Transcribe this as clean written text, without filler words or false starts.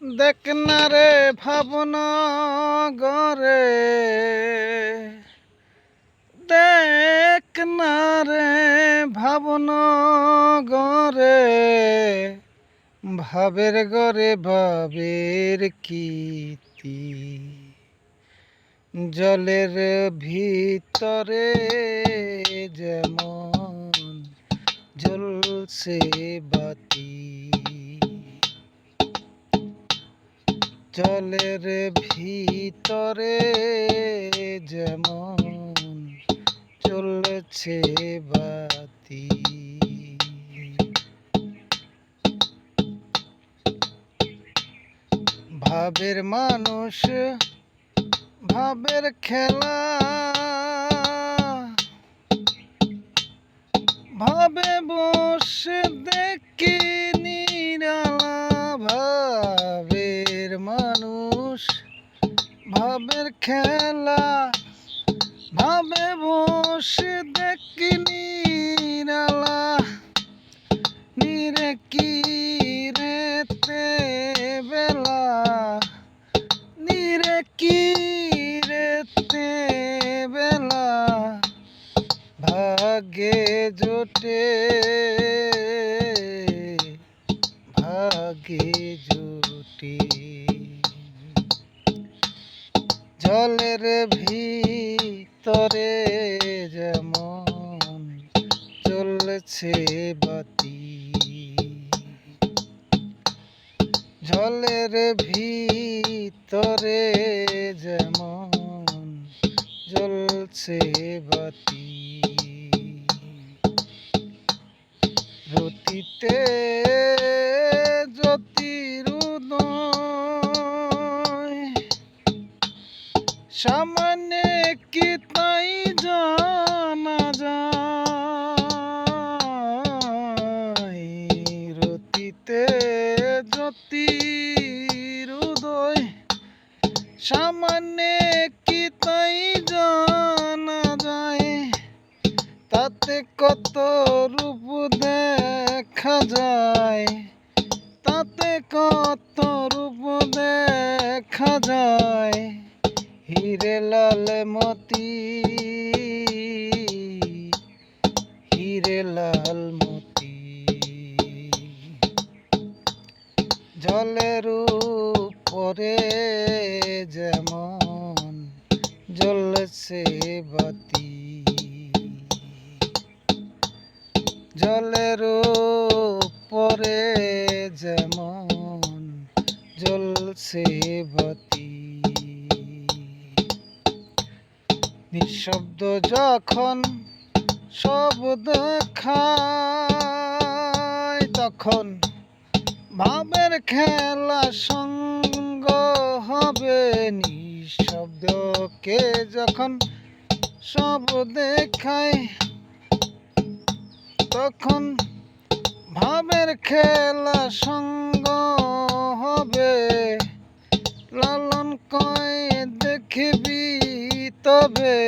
দেখ না রে ভাবনা গরে, দেখ না রে ভাবনা গরে, ভাবের গরে ভাবের কীর্তি, জলের ভিতরে যেমন জ্বলছে বাতি, জলের ভিতরে যেমন চলছে বাতি। ভাবের মানুষ ভাবের খেলা, ভাবে বসে দেখি নিরালা। ভাবের মানুষ ভাবের খেলা, ভাবে বসে দেখি নিরালা। নিরে কি রেতে বেলা, নিরে কি রেতে বেলা, ভাগে জোটে ভাগে জোটে। জলের ভিতরে যেমন চলছে বাতি, জলের ভিতরে যেমন জ্বলছে বাতি। রতিতে জ্যোতির উদয়, সামনে কি তাই জানা যায়। রতিতে জ্যোতির উদয়, সামনে কি তাই জানা যায়। তাতে কত রূপ দেখা যায়, তাতে কত রূপ দেখা যায়। হিরে লাল মতি, হিরে লাল মতি। জলের উপরে যেমন জ্বলছে বাতি, জলের উপরে যেমন জ্বলছে বাতি। নিঃশব্দ যখন সব দেখায়, তখন ভাবের খেলা সঙ্গ হবে। নিঃশব্দকে যখন সব দেখায়, তখন ভাবের খেলা সঙ্গ হবে। লালন কয় দেখবি তবে,